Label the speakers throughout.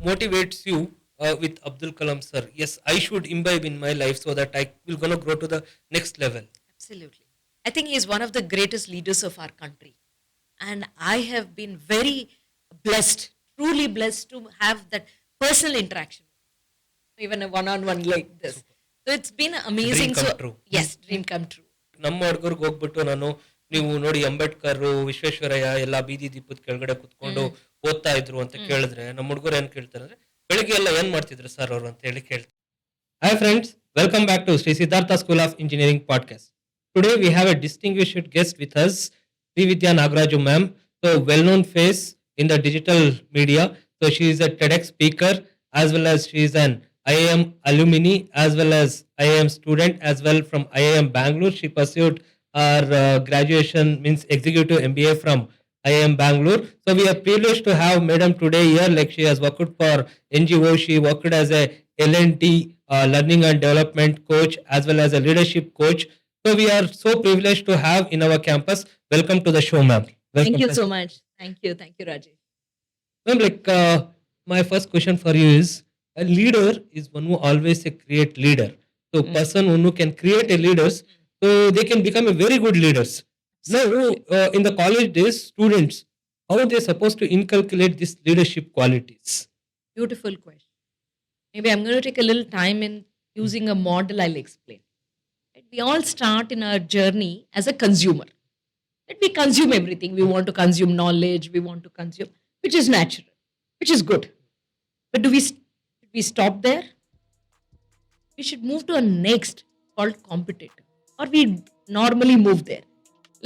Speaker 1: motivates you with Abdul Kalam sir? Yes, I should imbibe in my life so that I will gonna grow to the next level.
Speaker 2: Absolutely. I think he is one of the greatest leaders of our country. And I have been very blessed, truly blessed to have that personal interaction, even a one on one like this. So it's been amazing.
Speaker 1: Dream come
Speaker 2: So,
Speaker 1: true.
Speaker 2: yes, dream come true.
Speaker 1: ನಮ್ಮ ಹುಡುಗರಿಗೆ ಹೋಗ್ಬಿಟ್ಟು ನಾನು ನೀವು ನೋಡಿ ಅಂಬೇಡ್ಕರ್ ವಿಶ್ವೇಶ್ವರಯ್ಯ ಎಲ್ಲ ಬೀದಿ ದೀಪದ ಕೆಳಗಡೆ ಕುತ್ಕೊಂಡು ಓದ್ತಾ ಇದ್ರು ಅಂತ ಕೇಳಿದ್ರೆ ನಮ್ಮ ಹುಡುಗರು ಏನ್ ಕೇಳ್ತಾರೆ ಅಂದ್ರೆ ಬೆಳಿಗ್ಗೆ ಎಲ್ಲ ಏನ್ ಮಾಡ್ತಿದ್ರು ಸರ್ ಅವರು ಅಂತ ಹೇಳಿ ಕೇಳ್ತಾರೆ. Hi friends, welcome back to Shri Siddhartha school of engineering podcast. Today we have a distinguished guest with us, Srividya Nagaraju ma'am. So well-known face in the digital media. So she is a TEDx speaker as well as she is an IIM alumni as well as IIM student as well from IIM Bangalore. She pursued her graduation means executive MBA from IIM Bangalore. So we are privileged to have madam today here. Like she has worked for NGO. She worked as a L&D learning and development coach as well as a leadership coach. So we are so privileged to have in our campus. Welcome to the show, ma'am. Welcome.
Speaker 2: Thank you so much. Thank you. Thank you, Rajesh.
Speaker 1: Ma'am, my first question for you is: a leader is one who always create leader. So person who can create a leaders, so they can become a very good leaders. Now, in the college days, students, how are they supposed to inculcate these leadership qualities?
Speaker 2: Beautiful question. Maybe I'm going to take a little time in using a model I'll explain. We all start in our journey as a consumer. We consume everything. We want to consume knowledge. We want to consume, which is natural, which is good. But should we stop there? We should move to a next called competitor, or we normally move there.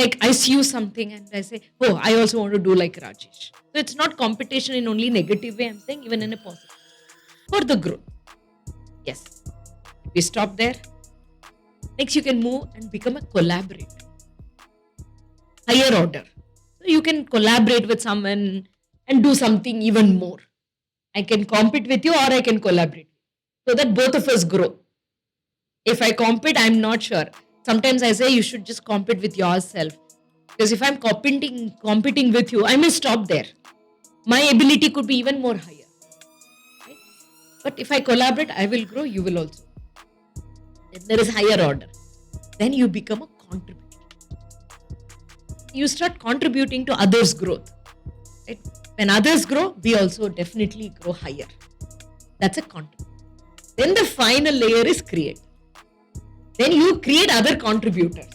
Speaker 2: Like I see you something and I say, oh, I also want to do like Rajesh. So it's not competition in only negative way. I'm saying even in a positive for the growth. Yes, we stop there. Next, you can move and become a collaborator. Higher order. So you can collaborate with someone and do something even more. I can compete with you or I can collaborate so that both of us grow. If I compete, I'm not sure. Sometimes I say you should just compete with yourself. Because if I'm competing with you, I may stop there. My ability could be even more higher. Right? But if I collaborate, I will grow, you will also. Then there is higher order. Then you become a contributor. You start contributing to others' growth. Right? When others grow, we also definitely grow higher. That's a contributor. Then the final layer is create. Then you create other contributors.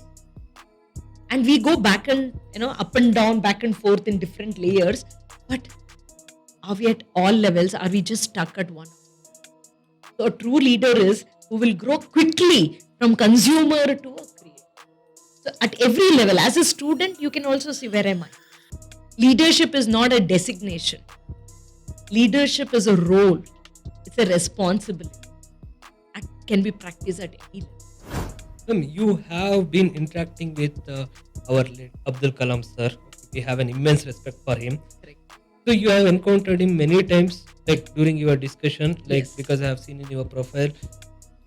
Speaker 2: And we go back and, up and down, back and forth in different layers. But are we at all levels? Are we just stuck at one? So a true leader is who will grow quickly from consumer to a creator. So at every level, as a student, you can also see where am I. Leadership is not a designation. Leadership is a role. It's a responsibility. It can be practiced at any level.
Speaker 1: Ma'am, you have been interacting with our late Abdul Kalam sir. We have an immense respect for him.
Speaker 2: Correct.
Speaker 1: So you have encountered him many times, like during your discussion, like
Speaker 2: Yes.
Speaker 1: because I have seen in your profile.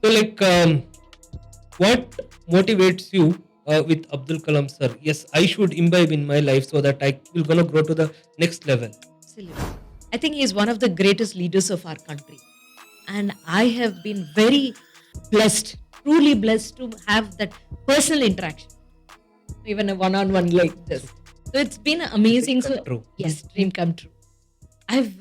Speaker 1: So what motivates you with Abdul Kalam sir? Yes, I should imbibe in my life so that I will gonna grow to the next level.
Speaker 2: Absolutely. I think he is one of the greatest leaders of our country. And I have been very blessed, truly blessed to have that personal interaction, even a one on one like this. So it's been amazing.
Speaker 1: Dream come true.
Speaker 2: Yes, dream come true. I've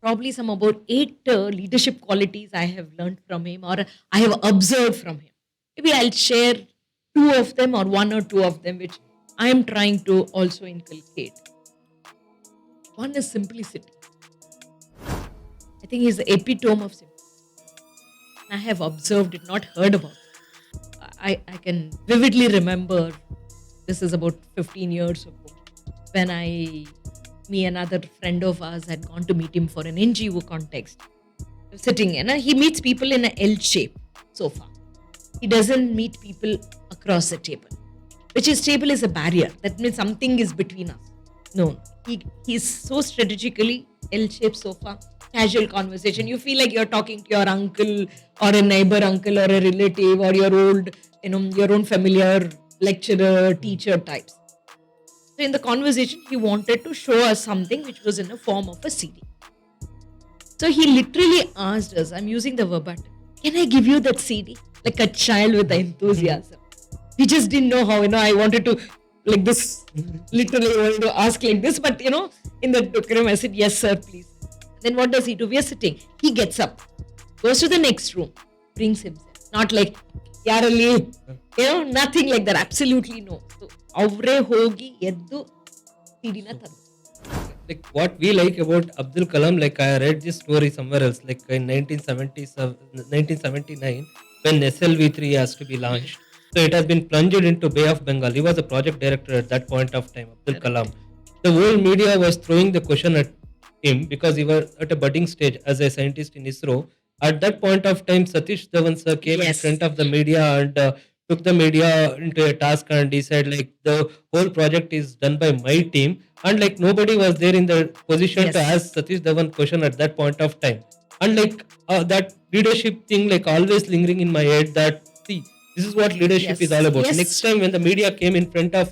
Speaker 2: probably some about 8 leadership qualities I have learned from him or I have observed from him. Maybe I'll share 2 of them or 1 or 2 of them, which I am trying to also inculcate. One is simplicity. I think he's the epitome of simplicity. I have observed it, not heard about it. I can vividly remember, this is about 15 years ago, when me and another friend of ours had gone to meet him for an NGO context. Sitting in, he meets people in an L shape so far. He doesn't meet people across the table, which is table is a barrier. That means something is between us. No, he's so strategically L-shaped so far. Casual conversation. You feel like you're talking to your uncle or a neighbor uncle or a relative or your old, your own familiar lecturer, teacher types. So in the conversation, he wanted to show us something which was in the form of a CD. So he literally asked us, I'm using the verbatim, can I give you that CD? Like a child with the enthusiasm. We just didn't know how, I wanted to, like this, literally wanted to ask like this, but in the program, I said, yes, sir, please. Then what does he do? We are sitting. He gets up, goes to the next room, brings himself. Not like, yarali, nothing like that. Absolutely no. So, avre hogi eddu CD na tandu.
Speaker 1: Like what we like about Abdul Kalam, like I read this story somewhere else, like in 1979, when SLV3 has to be launched. So it has been plunged into Bay of Bengal. He was a project director at that point of time, Abdul Kalam. The whole media was throwing the question at him because he was at a budding stage as a scientist in ISRO. At that point of time, Satish Dhawan sir came in
Speaker 2: Yes.
Speaker 1: front of the media and took the media into a task, and he said like the whole project is done by my team, and like nobody was there in the position to
Speaker 2: Yes.
Speaker 1: ask Satish Dhawan question at that point of time. And like that leadership thing like always lingering in my head, that see, this is what leadership
Speaker 2: Yes.
Speaker 1: is all about.
Speaker 2: Yes.
Speaker 1: Next time when the media came in front of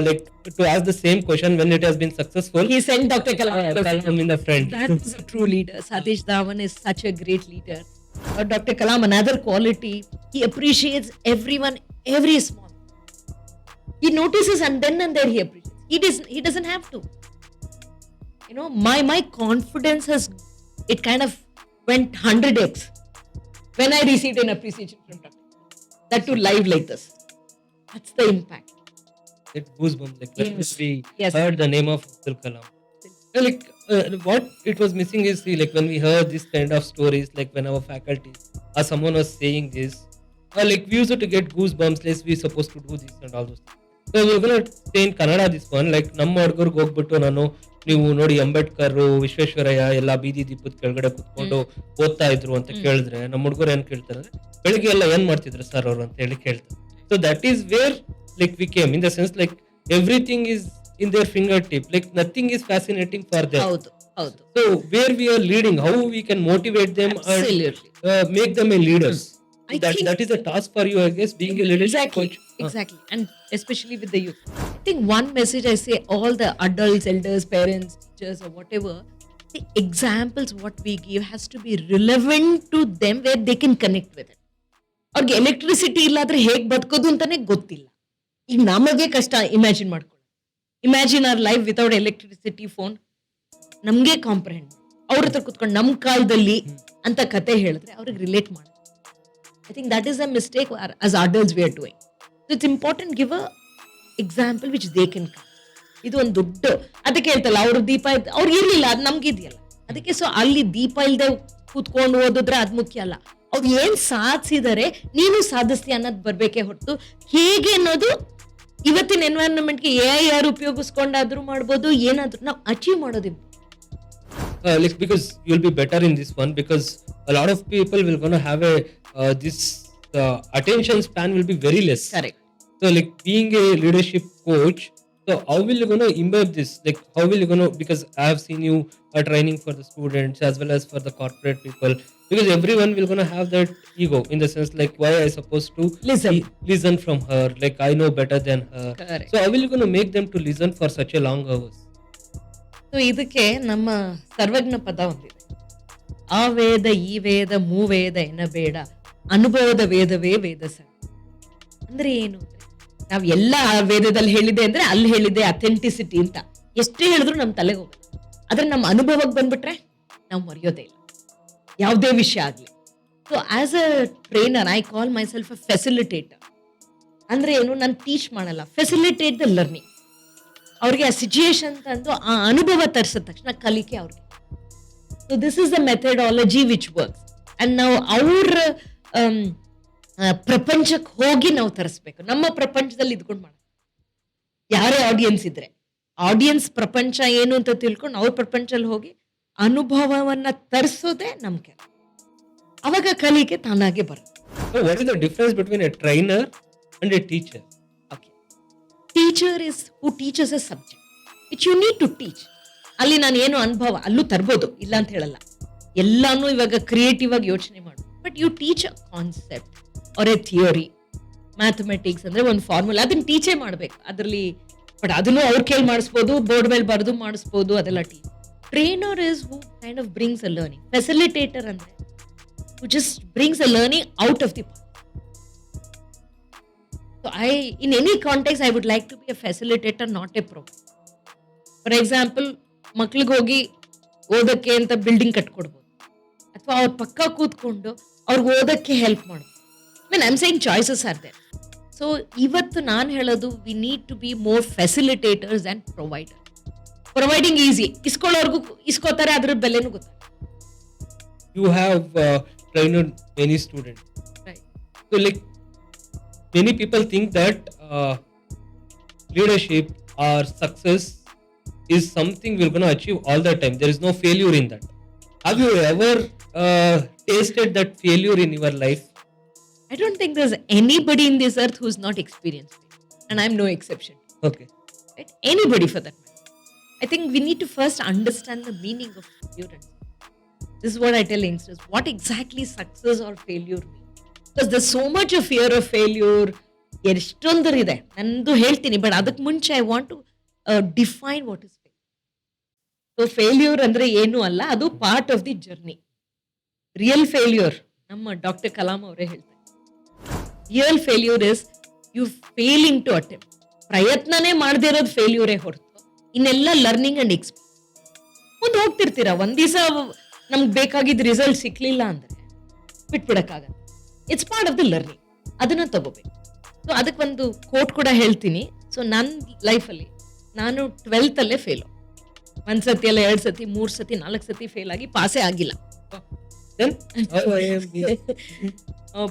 Speaker 1: like to ask the same question when it has been successful,
Speaker 2: He sent Dr. Kalam.
Speaker 1: Kalam in the front.
Speaker 2: That's a true leader. Satish Dhawan is such a great leader. Dr. Kalam, another quality, he appreciates everyone, every small. He notices and then he appreciates. He doesn't have to. My confidence it kind of went 100x when I received an appreciation from Dr. Kalam. That too live like this. That's the impact.
Speaker 1: Get goosebumps like when
Speaker 2: Yes.
Speaker 1: we
Speaker 2: Yes.
Speaker 1: heard the name of Abdul Kalam. Like what it was missing is, see, like when we heard this kind of stories, like when our faculty or someone was saying this, like we used to get goosebumps. Like we supposed to do this and all those things. So we're gonna say in Kannada this one, like ನಮ್ಮ ಹುಡುಗರಿಗೆ ಹೋಗ್ಬಿಟ್ಟು ನಾನು ನೀವು ನೋಡಿ ಅಂಬೇಡ್ಕರ್ ವಿಶ್ವೇಶ್ವರಯ್ಯ ಎಲ್ಲ ಬೀದಿ ದೀಪದ ಕೆಳಗಡೆ ಕುತ್ಕೊಂಡು ಓದ್ತಾ ಇದ್ರು ಅಂತ ಕೇಳಿದ್ರೆ ನಮ್ಮ ಹುಡುಗರು ಏನ್ ಕೇಳ್ತಾರೆ ಅಂದ್ರೆ ಬೆಳಿಗ್ಗೆ ಎಲ್ಲ ಏನ್ ಮಾಡ್ತಿದ್ರು ಸರ್ ಅವರು ಅಂತ ಹೇಳಿ ಕೇಳ್ತಾರೆ. So that is where like we came, in the sense like everything is in their fingertip, like nothing is fascinating for them.
Speaker 2: ಹೌದು.
Speaker 1: So where we are leading, how we can motivate them
Speaker 2: Absolutely.
Speaker 1: and make them a leaders.
Speaker 2: I think-
Speaker 1: That is a task for you, I guess, being a leadership
Speaker 2: Exactly.
Speaker 1: coach.
Speaker 2: Exactly. And especially with the youth. I think one message I say, all the adults, elders, parents, teachers, or whatever, the examples what we give has to be relevant to them where they can connect with it. ಅವ್ರಿಗೆ electricity ಇಲ್ಲಾದ್ರೆ ಹೇಗೆ ಬದುಕೋದು ಅಂತಾನೆ ಗೊತ್ತಿಲ್ಲ. ಈಗ ನಮಗೆ ಕಷ್ಟ imagine ಮಾಡ್ಕೊಳ್ಳಿ. Imagine our life without electricity, phone ನಮ್ಗೆ ಕಾಂಪ್ರಹೆಂಡ್, ಅವ್ರ ಹತ್ರ ಕುತ್ಕೊಂಡು ನಮ್ಮ ಕಾಲದಲ್ಲಿ ಅಂತ ಕತೆ ಹೇಳಿದ್ರೆ ಅವ್ರಿಗೆ ರಿಲೇಟ್ ಮಾಡಿ. I think that is a mistake as adults we are doing. So it's important give a example which they can come. ಇದು ಒಂದು ದೊಡ್ಡ, ಅದಕ್ಕೆ ಹೇಳ್ತಲ್ಲ ಅವ್ರ ದೀಪ ಅವ್ರಿಗೆ ಇರ್ಲಿಲ್ಲ, ಅದು ನಮ್ಗೆ ಇದೆಯಲ್ಲ. ಅದಕ್ಕೆ ಸೊ ಅಲ್ಲಿ ದೀಪ ಇಲ್ಲದೆ ಕೂತ್ಕೊಂಡು ಓದಿದ್ರೆ ಅದು ಮುಖ್ಯ ಅಲ್ಲ. ಅವ್ರು ಏನ್ ಸಾಧಿಸಿದರೆ ನೀನು ಸಾಧಿಸ್ತೀಯ ಅನ್ನೋದು ಬರ್ಬೇಕೇ ಹೊರತು ಹೇಗೆ ಅನ್ನೋದು ಇವತ್ತಿನ ಎನ್ವೈರನ್ಮೆಂಟ್ಗೆ ಯಾರು ಉಪಯೋಗಿಸ್ಕೊಂಡಾದ್ರೂ ಮಾಡ್ಬೋದು, ಏನಾದ್ರೂ ನಾವು ಅಚೀವ್ ಮಾಡೋದು
Speaker 1: Like because you'll be better in this one, because a lot of people will gonna have a this attention span will be very less.
Speaker 2: Correct.
Speaker 1: So like being a leadership coach, so how will you gonna imbibe this? Like how will you gonna, because I have seen you training for the students as well as for the corporate people, because everyone will gonna have that ego in the sense like, why I supposed to listen from her, like I know better than her.
Speaker 2: Correct.
Speaker 1: So how will you gonna make them to listen for such a long hours?
Speaker 2: So ಇದಕ್ಕೆ ನಮ್ಮ ಸರ್ವಜ್ಞ ಪದ ಒಂದಿದೆ, ಆ ವೇದ ಈ ವೇದ ಮೂವೇದ ಎನ್ನಬೇಡ, ಅನುಭವದ ವೇದವೇ ವೇದ sir. ಅಂದ್ರೆ ಏನು ಅಂದ್ರೆ ನಾವ್ ಎಲ್ಲ ವೇದದಲ್ಲಿ ಹೇಳಿದೆ ಅಂದ್ರೆ ಅಲ್ಲಿ ಹೇಳಿದೆ ಅಥೆಂಟಿಸಿಟಿ ಅಂತ ಎಷ್ಟೇ ಹೇಳಿದ್ರು ನಮ್ ತಲೆಗೆ ಹೋಗಲ್ಲ. ಆದ್ರೆ ನಮ್ಮ ಅನುಭವಕ್ಕೆ ಬಂದ್ಬಿಟ್ರೆ ನಾವು ಮರೆಯೋದೇ ಇಲ್ಲ ಯಾವುದೇ ವಿಷಯ ಆಗ್ಲಿ. So as a trainer I call my self a facilitator. ಅಂದ್ರೆ ಏನು, ನಾನು ಟೀಚ್ ಮಾಡಲ್ಲ, ಫೆಸಿಲಿಟೇಟ್ ದ ಲರ್ನಿಂಗ್. ಅವ್ರಿಗೆ ಆ ಸಿಚುಯೇಷನ್ ತಂದು ಆ ಅನುಭವ ತರಿಸಿದ ತಕ್ಷಣ ಕಲಿಕೆ ಅವ್ರಿಗೆ. So this is the methodology which works. And ನಾವು ಅವ್ರ ಪ್ರಪಂಚಕ್ಕೆ ಹೋಗಿ ನಾವು ತರಿಸ್ಬೇಕು, ನಮ್ಮ ಪ್ರಪಂಚದಲ್ಲಿ ಇದ್ಕೊಂಡು ಮಾಡೋದು. ಯಾರೇ ಆಡಿಯನ್ಸ್ ಇದ್ರೆ ಆಡಿಯನ್ಸ್ ಪ್ರಪಂಚ ಏನು ಅಂತ ತಿಳ್ಕೊಂಡು ಅವ್ರ ಪ್ರಪಂಚದಲ್ಲಿ ಹೋಗಿ ಅನುಭವವನ್ನ ತರಿಸೋದೇ ನಮ್ ಕೆಲಸ. ಅವಾಗ ಕಲಿಕೆ ತಾನಾಗೆ ಬರುತ್ತೆ.
Speaker 1: So what is the difference between a trainer and a teacher?
Speaker 2: Teacher is who teaches a subject which you need to teach. ಅಲ್ಲಿ ನಾನು ಏನು ಅನುಭವ ಅಲ್ಲೂ ತರ್ಬೋದು, ಇಲ್ಲ ಅಂತ ಹೇಳಲ್ಲ, ಎಲ್ಲಾನು ಇವಾಗ ಕ್ರಿಯೇಟಿವ್ ಆಗಿ ಯೋಚನೆ ಮಾಡು. But you teach a concept or a theory. Mathematics ಅಂದ್ರೆ ಒಂದು ಫಾರ್ಮುಲಾ, ಅದನ್ನ ಟೀಚೇ ಮಾಡ್ಬೇಕು ಅದರಲ್ಲಿ. ಬಟ್ ಅದನ್ನು ಅವ್ರ ಕೇಳಿ ಮಾಡಿಸ್ಬೋದು, ಬೋರ್ಡ್ ಮೇಲೆ ಬರೆದು ಮಾಡಿಸ್ಬೋದು, ಅದೆಲ್ಲ trainer is who kind of brings a learning. Facilitator andre who just brings a learning out of the part. So in any context, I would like to be a facilitator, not a provider. For example ಮಕ್ಳಿಗೆ ಹೋಗಿ ಓದಕ್ಕೆ ಅಂತ building ಕಟ್ಕೊಡ್ಬೋದು, ಅಥವಾ ಅವ್ರ ಪಕ್ಕ ಕೂತ್ಕೊಂಡು ಅವ್ರಿಗೆ ಓದಕ್ಕೆ ಹೆಲ್ಪ್ ಮಾಡ್ಬೋದು. I am saying choices are there. So ಇವತ್ತು ನಾನು ಹೇಳೋದು we need to be more facilitators and provider. Providing easy, ಇಸ್ಕೊಳ್ಳೋರ್ಗು ಇಸ್ಕೋತಾರೆ, ಅದ್ರ ಬೆಲೆನೂ ಗೊತ್ತಾಗುತ್ತೆ.
Speaker 1: You have trained many students.
Speaker 2: Right.
Speaker 1: So like many people think that leadership or success is something we're going to achieve all the time. There is no failure in that. Have you ever tasted that failure in your life?
Speaker 2: I don't think there's anybody in this earth who's not experienced it. And I'm no exception.
Speaker 1: Okay.
Speaker 2: Right? Anybody for that matter. I think we need to first understand the meaning of failure. This is what I tell youngsters. What exactly success or failure mean? Because there's so much of fear of failure. ಎಷ್ಟೊಂದರ ಇದೆ, ನಂದು ಹೇಳ್ತೀನಿ. But ಅದಕ್ಕೆ ಮುಂಚೆ I want to define what is failure. So failure ಅಂದ್ರೆ ಏನು ಅಲ್ಲ, ಅದು part of the journey. Real failure ನಮ್ಮ ಡಾಕ್ಟರ್ ಕಲಾಂ ಅವರೇ ಹೇಳ್ತಾರೆ, real failure is you failing to attempt. ಪ್ರಯತ್ನನೇ ಮಾಡದೇ ಇರೋದು ಫೇಲ್ಯೂರೇ ಹೊರತು ಇನ್ನೆಲ್ಲ ಲರ್ನಿಂಗ್ ಅಂಡ್ ಎಕ್ಸ್ಪೀರಿಯನ್ಸ್. ಮುಂದೆ ಹೋಗ್ತಿರ್ತೀರ, ಒಂದ್ ದಿವಸ ನಮ್ಗೆ ಬೇಕಾಗಿದ್ದ ರಿಸಲ್ಟ್ ಸಿಕ್ಲಿಲ್ಲ ಅಂದ್ರೆ ಬಿಟ್ಬಿಡಕ್ಕಾಗಲ್ಲ. It's part of the learning, ಅದನ್ನ ತಗೋಬೇಕು. ಸೊ ಅದಕ್ಕೆ ಒಂದು ಕೋಟ್ ಕೂಡ ಹೇಳ್ತೀನಿ. ಸೊ ನನ್ನ ಲೈಫಲ್ಲಿ ನಾನು 12th ಅಲ್ಲೇ ಫೇಲು. 1 ಸತಿ ಅಲ್ಲ, 2 ಸತಿ, 3 ಸತಿ, 4 ಸತಿ ಫೇಲ್ ಆಗಿ ಪಾಸೇ ಆಗಿಲ್ಲ.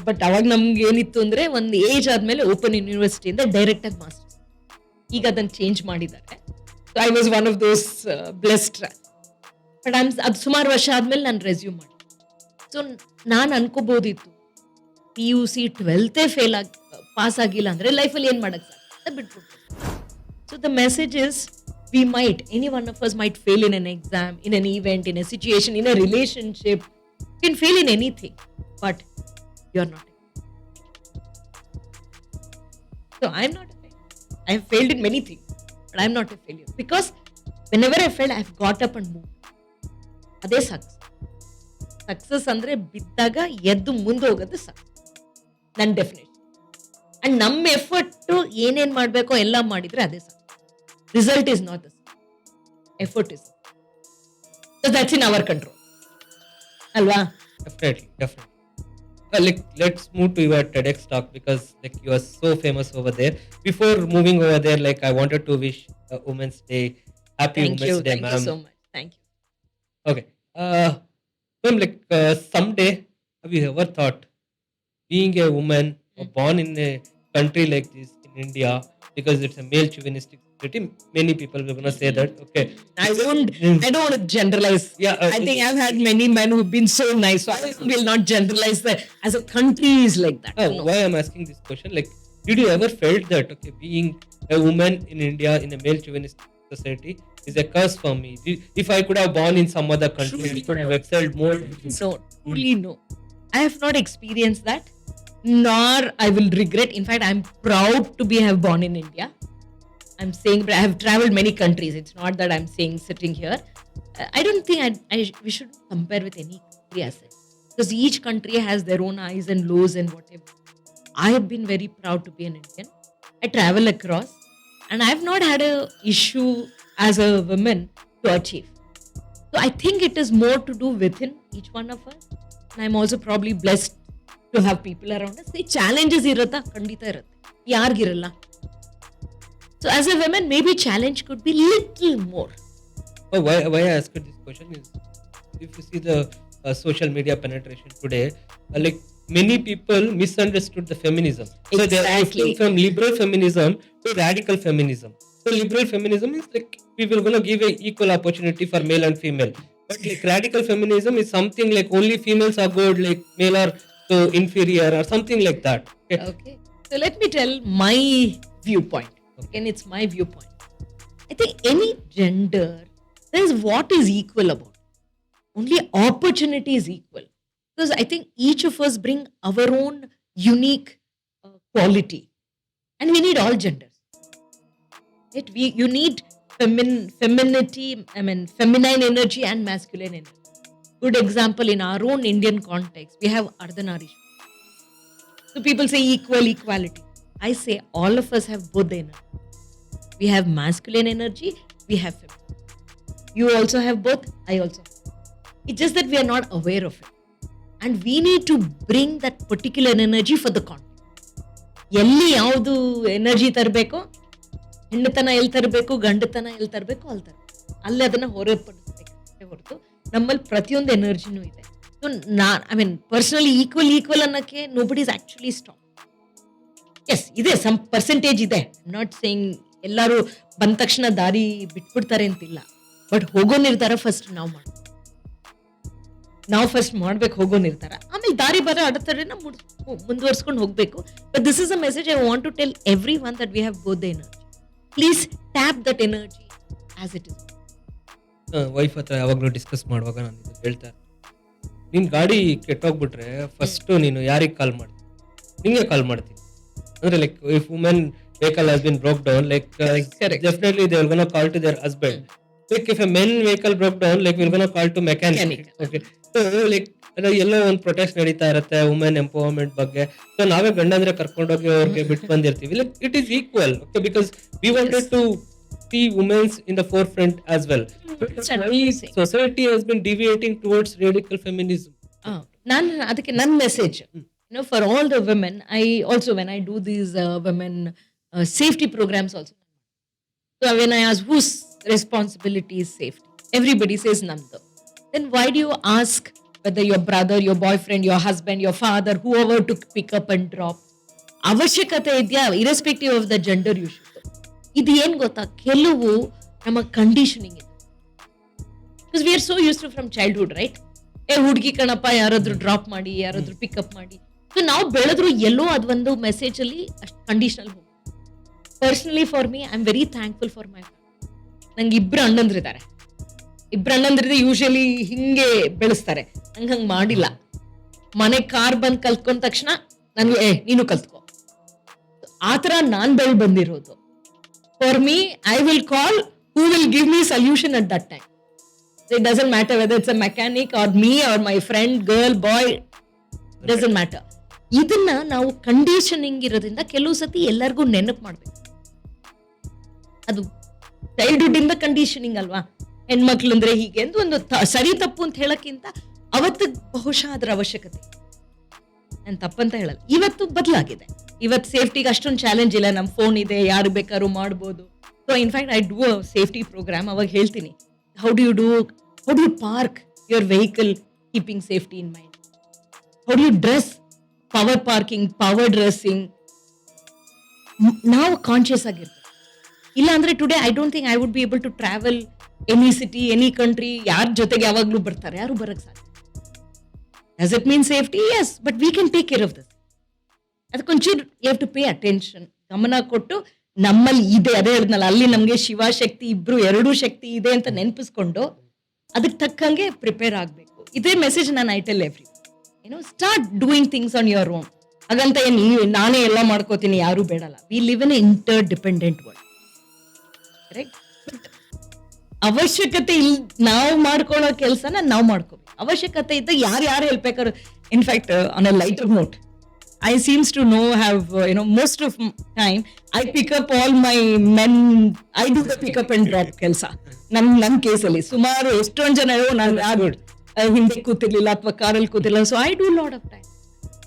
Speaker 2: ಬಟ್ ಅವಾಗ ನಮ್ಗೆ ಏನಿತ್ತು ಅಂದ್ರೆ ಒಂದು ಏಜ್ ಆದ್ಮೇಲೆ ಓಪನ್ ಯೂನಿವರ್ಸಿಟಿಯಿಂದ ಡೈರೆಕ್ಟ್ ಆಗಿ ಮಾಸ್ಟರ್ಸ್. ಈಗ ಅದನ್ನ ಚೇಂಜ್ ಮಾಡಿದ್ದಾರೆ. So I was one of those blessed. But ಅದು ಸುಮಾರು ವರ್ಷ ಆದ್ಮೇಲೆ ನಾನು ರೆಸ್ಯೂಮ್ ಮಾಡಿ. ಸೊ ನಾನು ಅನ್ಕೋಬಹುದಿತ್ತು PUC 12th ಫೇಲ್ ಆಗಿ ಪಾಸ್ ಆಗಿಲ್ಲ ಅಂದ್ರೆ ಲೈಫಲ್ಲಿ ಏನ್ ಮಾಡಕ್ ಸಾಧ್ಯ ಬಿಟ್ಬಿಟ್ಟು. So the message is we might, any one of us might fail in an exam, in an event, in a situation, in a relationship. You can fail in anything, but you are not. So I am not a failure. I have failed in many things, but I am not a failure because whenever I failed, I have got up and moved. ಅದೇ success ಅಂದ್ರೆ ಬಿದ್ದಾಗ ಎದ್ದು ಮುಂದೆ ಹೋಗೋದು success, ನನ್ನ definition. And ನಮ್ಮ effort ಏನೇನ್ ಮಾಡ್ಬೇಕೋ ಎಲ್ಲ ಮಾಡಿದ್ರೆ ಅದೇ success. Result is not the effort is, that's in our control ಅಲ್ವಾ?
Speaker 1: Definitely. Like let's move to your TEDx talk because like you are so famous over there. Before moving over there, like I wanted to wish Women's Day, happy Women's Day, ma'am.
Speaker 2: Thank you so much. Thank you.
Speaker 1: Okay. Ma'am, like someday, have you ever thought being a woman or born in a country like this in India, because it's a male chauvinistic society, many people will gonna say that. Okay.
Speaker 2: I don't want to generalize.
Speaker 1: Yeah.
Speaker 2: I think I've had many men who've been so nice, so I will not generalize that as a country is like that. No.
Speaker 1: Why I'm asking this question? Like, did you ever felt that okay, being a woman in India in a male chauvinistic society is a curse for me? If I could have born in some other country, I could have excelled more.
Speaker 2: No, truly no. I have not experienced that, nor I will regret. In fact, I'm proud to have born in India. I'm saying, but I have traveled many countries. It's not that I'm saying sitting here. I don't think we should compare with any country as such, because each country has their own highs and lows and whatever. I have been very proud to be an Indian. I travel across, and I have not had a issue as a woman to achieve. So I think it is more to do within each one of us. And I'm also probably blessed to have people around us. The challenges irata kandita irutte, yargiralla. So as a woman, maybe challenge could be little more.
Speaker 1: Why I asked this question is, if you see the social media penetration today, like many people misunderstood the feminism. So they are
Speaker 2: Exactly.
Speaker 1: shifting from liberal feminism to radical feminism. So liberal feminism is like we will gonna give a equal opportunity for male and female. But like radical feminism is something like only females are good, like male are so inferior or something like that.
Speaker 2: Okay. So let me tell my viewpoint. And it's my viewpoint. I think any gender, there is what is equal about. Only opportunity is equal. Because I think each of us bring our own unique quality. And we need all genders. You need femininity, feminine energy and masculine energy. Good example in our own Indian context, we have Ardhanarishwar. So people say equality. I say all of us have both the energy. We have masculine energy, we have feminine. You also have both, I also have. It's just that we are not aware of it. And we need to bring that particular energy for the context. ಎಲ್ಲಿ ಯಾವುದು energy ತರಬೇಕೋ, ಹೆಣ್ಣುತನ ಎಲ್ಲಿ ತರಬೇಕು, ಗಂಡತನ ಎಲ್ಲಿ ತರಬೇಕು ಅಲ್ಲಿ ತರಬೇಕು, ಅಲ್ಲಿ ಅದನ್ನ ಹೊರಪಡಿಸ್ಬೇಕಷ್ಟೇ ಹೊರತು ನಮ್ಮಲ್ಲಿ ಪ್ರತಿಯೊಂದು ಎನರ್ಜಿನೂ ಇದೆ. ಸೊ ಪರ್ಸನಲಿ ಈಕ್ವಲ್ ಅನ್ನಕ್ಕೆ nobody is actually stop. Yes ಇದೆ, ಸಮ್ ಪರ್ಸೆಂಟೇಜ್ ಇದೆ. ನಾಟ್ ಸೇಯಿಂಗ್ ಎಲ್ಲರೂ ಬಂದ ತಕ್ಷಣ ದಾರಿ ಬಿಟ್ಬಿಡ್ತಾರೆ ಅಂತಿಲ್ಲ, ಬಟ್ ಹೋಗೋ ನಿರ್ಧಾರ ಫಸ್ಟ್ ನಾವು ಫಸ್ಟ್ ಮಾಡ್ಬೇಕು. ಹೋಗೋ ನಿರ್ಧಾರ, ಆಮೇಲೆ ದಾರಿ ಬರೋ ಅಡೆತಡೆನ ಮುಂದುವರ್ಸ್ಕೊಂಡು ಹೋಗ್ಬೇಕು. But this is a message I want to tell every one that we have both the energy. Please tap that energy as it is.
Speaker 1: Wife ಹತ್ರ ಯಾವಾಗಲೂ ಡಿಸ್ಕಸ್ ಮಾಡುವಾಗ ನಾನು ಇದು ಹೇಳ್ತಾ ನಿನ್ ಗಾಡಿ ಕೆಟ್ಟೋಗ್ಬಿಟ್ರೆ ಫಸ್ಟ್ ನೀನು ಯಾರಿಗೆ ಕಾಲ್ ಮಾಡ್ತೀನಿ? ನಿಂಗೆ ಕಾಲ್ ಮಾಡ್ತೀನಿ. ಅಂದ್ರೆ like if women vehicle has been broke down, like definitely they are going to call to their husband. Like if a men vehicle broke down, like we're going to call to mechanic. Okay, so like ಎಲ್ಲೋ ಒಂದು protest ನಡೀತಾ ಇರುತ್ತೆ women empowerment ಬಗ್ಗೆ. So ನಾವೇ ಗಂಡಂದ್ರೆ ಕರ್ಕೊಂಡೋಗಿ ಅವ್ರಿಗೆ ಬಿಟ್ಟು ಬಂದಿರ್ತೀವಿ. Like it is equal, okay, because we wanted to see women's in the forefront as well. Society has been deviating towards radical feminism.
Speaker 2: ಅದಕ್ಕೆ ನನ್ನ message, for all the women, I also, when I do these women safety programs also, so when I ask whose responsibility is safety, everybody says Nanda. Then why do you ask whether your brother, your boyfriend, your husband, your father, whoever to pick up and drop? ಅವಶ್ಯಕತೆ ಇದೆಯಾ? irrespective of the gender you should. ಇದು ಏನ್ ಗೊತ್ತಾ, ಕೆಲವು ನಮ್ಮ conditioning ಇದೆ. Because we are so used to from childhood, right? ಹುಡುಗಿ ಕಣಪ್ಪ, ಯಾರಾದ್ರೂ ಡ್ರಾಪ್ ಮಾಡಿ, ಯಾರಾದ್ರೂ ಪಿಕಪ್ ಮಾಡಿ. ಸೊ ನಾವು ಬೆಳೆದ್ರು ಎಲ್ಲೋ ಅದೊಂದು ಮೆಸೇಜ್ ಅಲ್ಲಿ ಅಷ್ಟು ಕಂಡೀಷನಲ್ ಹೋಗಿ. Personally for me I am very thankful for my family. ನಂಗೆ ಇಬ್ರು ಅಣ್ಣಂದ್ರಿದ್ದಾರೆ. ಯೂಶಲಿ ಹಿಂಗೆ ಬೆಳೆಸ್ತಾರೆ. ನಂಗೆ ಹಂಗೆ ಮಾಡಿಲ್ಲ. ಮನೆ ಕಾರ್ ಬಂದ್ ಕಲ್ತ್ಕೊಂಡ ತಕ್ಷಣ ನನ್ಗೆ ನೀನು ಕಲ್ತ್ಕೋ, ಆತರ ನಾನ್ ಬಂದಿರೋದು. For me, I will call who will give me solution at that time. It doesn't matter whether it's a mechanic or me or my friend, girl, boy, doesn't matter. ಇದನ್ನ ನಾವು ಕಂಡೀಷನಿಂಗ್ ಇರೋದ್ರಿಂದ ಕೆಲವು ಸತಿ ಎಲ್ಲರಿಗೂ ನೆನಪು ಮಾಡ್ಬೇಕು. ಅದು ಚೈಲ್ಡ್ಹುಡ್ ಇಂದ ಕಂಡೀಷನಿಂಗ್ ಅಲ್ವಾ? ಹೆಣ್ಮಕ್ಳು ಅಂದ್ರೆ ಹೀಗೆ ಅಂತ ಒಂದು ಸರಿ ತಪ್ಪು ಅಂತ ಹೇಳಕ್ಕಿಂತ ಅವತ್ತು ಬಹುಶಃ ಅದರ ಅವಶ್ಯಕತೆ. ನಾನು ತಪ್ಪಂತ ಹೇಳಲ್ಲ, ಇವತ್ತು ಬದಲಾಗಿದೆ. ಇವತ್ತು ಸೇಫ್ಟಿಗೆ ಅಷ್ಟೊಂದು ಚಾಲೆಂಜ್ ಇಲ್ಲ. ನಮ್ಮ ಫೋನ್ ಇದೆ, ಯಾರು ಬೇಕಾದ್ರೂ ಮಾಡ್ಬೋದು. So in fact I do a safety program. ಅವಾಗ ಹೇಳ್ತೀನಿ, how do you park your vehicle keeping safety in mind? How do you dress? Power parking, power dressing. ನಾವು ಕಾನ್ಶಿಯಸ್ ಆಗಿರ್ತೀವಿ. ಇಲ್ಲ ಅಂದ್ರೆ today I don't think I would be able to travel any city, any country. ಯಾರ ಜೊತೆಗೆ ಯಾವಾಗ್ಲೂ ಬರ್ತಾರೆ? ಯಾರು ಬರಕ್ ಸಾಧ್ಯ? Does it mean safety? Yes, but we can take care of this. ಅದಕ್ಕೊಂಚೂರು you have to pay attention, ಗಮನ ಕೊಟ್ಟು ನಮ್ಮಲ್ಲಿ ಇದೆ, ಅದೇ ಹೇಳಿದ್ನಲ್ಲ, ಅಲ್ಲಿ ನಮ್ಗೆ ಶಿವ ಶಕ್ತಿ ಇಬ್ರು ಎರಡೂ ಶಕ್ತಿ ಇದೆ ಅಂತ ನೆನಪಿಸ್ಕೊಂಡು ಅದಕ್ಕೆ ತಕ್ಕಂಗೆ ಪ್ರಿಪೇರ್ ಆಗ್ಬೇಕು. ಇದೇ ಮೆಸೇಜ್ ನಾನು I tell every, start doing things on your own. ಹಾಗಂತ ನಾನೇ ಎಲ್ಲ ಮಾಡ್ಕೋತೀನಿ, ಯಾರು ಬೇಡಲ್ಲ. We live in interdependent world, correct? ಅವಶ್ಯಕತೆ ನಾವು ಮಾಡ್ಕೊಳ್ಳೋ ಕೆಲಸನ ನಾವು ಮಾಡ್ಕೋಬೇಕು. ಅವಶ್ಯಕತೆ ಇದ್ದಾಗ ಯಾರು ಹೆಲ್ಪ್ ಬೇಕಾದ್ರು. In fact on a lighter note, I seems to have most of time I pick up all my men. I do the pick up and drop ಕೆಲಸ. ನನ್ನ ಕೇಸಲ್ಲಿ ಸುಮಾರು ಎಷ್ಟೊಂದು ಜನ ನಾನು ಹಿಂದೆ ಕೂತಿರ್ಲಿಲ್ಲ ಅಥವಾ ಕಾರಲ್ಲಿ ಕೂತಿರ್ಲಿಲ್ಲ. So I do a lot of time.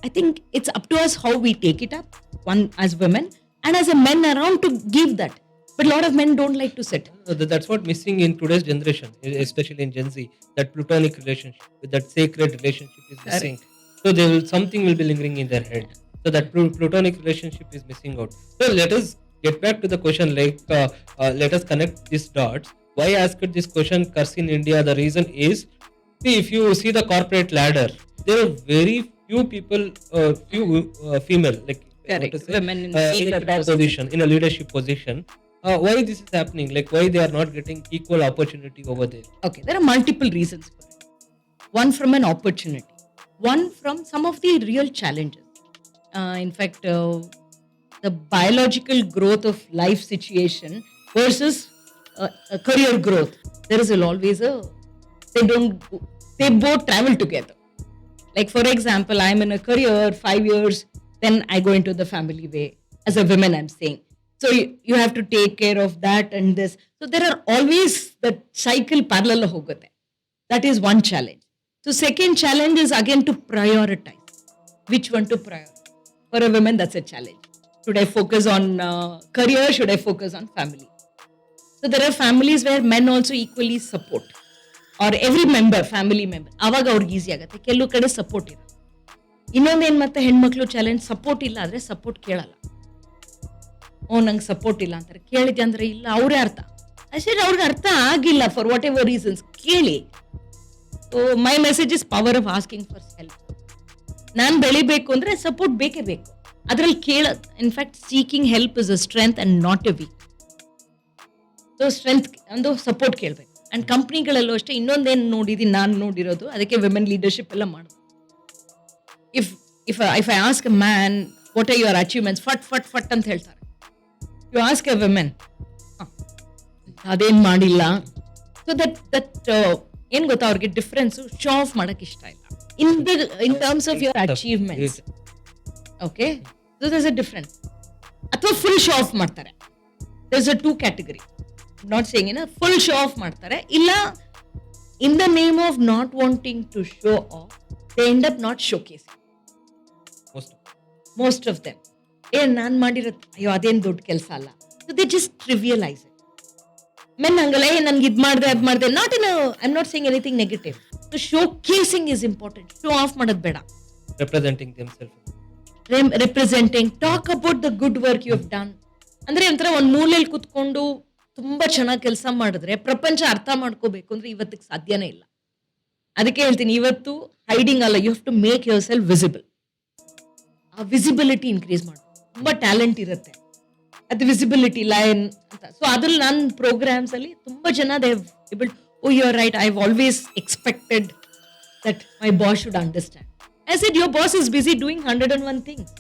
Speaker 2: I think it's up to us how we take it up, one as women and as a men around, to give that. But a lot of men don't like to sit.
Speaker 1: That's what missing in today's generation, especially in Gen Z. That platonic relationship, that sacred relationship is missing. So something will be lingering in their head. So that platonic relationship is missing out. So let us get back to the question. Let us connect these dots. Why I asked this question, curse in India? The reason is, if you see the corporate ladder, there are very few people, female, like
Speaker 2: women
Speaker 1: in a leadership position. Why this is happening? Like, why they are not getting equal opportunity over there?
Speaker 2: Okay, there are multiple reasons for it. One from an opportunity, one from some of the real challenges. In fact, the biological growth of life situation versus career growth, there is always they both travel together. Like, for example, I'm in a career 5 years, then I go into the family way. As a woman, I'm saying. So you have to take care of that and this. So there are always that cycle parallel hogote. That is one challenge. So second challenge is again to prioritize. Which one to prioritize? For a woman, that's a challenge. Should I focus on career? Should I focus on family? So there are families where men also equally support. Or every member, family member. ಆವಾಗ ಅವ್ರಿಗೆ easy ಆಗುತ್ತೆ. ಕೆಲವು ಕಡೆ support ಇರಲ್ಲ. ಇನ್ನೊಂದೇನು ಮತ್ತೆ ಹೆಣ್ಮಕ್ಳು challenge, support ಇಲ್ಲ ಆದರೆ ಸಪೋರ್ಟ್ ಕೇಳಲ್ಲ. ನಂಗೆ ಸಪೋರ್ಟ್ ಇಲ್ಲ ಅಂತಾರೆ. ಕೇಳಿದೆ ಅಂದ್ರೆ ಇಲ್ಲ, ಅವರೇ ಅರ್ಥ ಅಷ್ಟೇ, ಅವ್ರಿಗೆ ಅರ್ಥ ಆಗಿಲ್ಲ ಫಾರ್ ವಾಟ್ ಎವರ್ ರೀಸನ್ಸ್. ಕೇಳಿ. So my message is power of asking for help. ನಾನು ಬೆಳಿಬೇಕು ಅಂದ್ರೆ ಸಪೋರ್ಟ್ ಬೇಕೇ ಬೇಕು. ಅದ್ರಲ್ಲಿ in fact seeking help is a strength and not a weak. So strength ಒಂದು ಸಪೋರ್ಟ್ ಕೇಳಬೇಕು. ಅಂಡ್ ಕಂಪ್ನಿಗಳಲ್ಲೂ ಅಷ್ಟೇ ಇನ್ನೊಂದೇನು ನೋಡಿದೀನಿ, ನಾನು ನೋಡಿರೋದು, ಅದಕ್ಕೆ ವಿಮೆನ್ ಲೀಡರ್ಶಿಪ್ ಎಲ್ಲ ಮಾಡೋದು. If I ask a man what are your achievements, ಫಟ್ ಅಂತ ಹೇಳ್ತಾರೆ. ಯು ಆಸ್ಕ್ ಎ ವಿಮೆನ್, ಅದೇನ್ ಮಾಡಿಲ್ಲ. ಸೊ ದಟ್ ಏನ್ ಗೊತ್ತಾ, ಅವ್ರಿಗೆ ಡಿಫ್ರೆನ್ಸ್ ಶೋ ಆಫ್ ಮಾಡಕ್ ಇಷ್ಟ ಇಲ್ಲ. In terms of your achievements, okay, so there's a difference. ಅಥವಾ ಫುಲ್ ಶೋ ಆಫ್ ಮಾಡ್ತಾರೆ. There's a two category. Not saying in full show off ಮಾಡ್ತಾರೆ, ಇಲ್ಲ in the name of not wanting to show off they end up not showcasing. Most of them ನಾನು ಮಾಡಿರೋದು ಅಯ್ಯೋ ಅದೇನು ದೊಡ್ಡ ಕೆಲಸ ಅಲ್ಲ. So they just trivialise it. Men ಹಂಗಲ್ಲ, ನನ್ಗೆ ಇದು ಮಾಡಿದೆ ಅದು ಮಾಡಿದೆ. Not in I am not saying anything negative. So showcasing is important. Show off ಮಾಡೋದು ಬೇಡ. Representing, talk about the good work you have done. ಅಂದ್ರೆ ಒಂಥರ ಒಂದು ಮೂಲೆಯಲ್ಲಿ ಕುತ್ಕೊಂಡು ತುಂಬಾ ಚೆನ್ನಾಗಿ ಕೆಲಸ ಮಾಡಿದ್ರೆ ಪ್ರಪಂಚ ಅರ್ಥ ಮಾಡ್ಕೋಬೇಕು ಅಂದ್ರೆ ಇವತ್ತಿಗೆ ಸಾಧ್ಯನೇ ಇಲ್ಲ. ಅದಕ್ಕೆ ಹೇಳ್ತೀನಿ, ಇವತ್ತು ಹೈಡಿಂಗ್ ಅಲ್ಲ, you have to make yourself visible. ಆ ವಿಸಿಬಿಲಿಟಿ ಇನ್ಕ್ರೀಸ್ ಮಾಡು. ತುಂಬಾ ಟ್ಯಾಲೆಂಟ್ ಇರುತ್ತೆ, ಅದು ವಿಸಿಬಿಲಿಟಿ ಲೈನ್ ಅಂತ. ಸೊ ಅದ್ರಲ್ಲಿ ನನ್ನ ಪ್ರೋಗ್ರಾಮ್ಸ್ ಅಲ್ಲಿ ತುಂಬಾ ಜನ they able, oh you are right, I have always expected that my boss should understand. I said your boss is busy doing 101 things.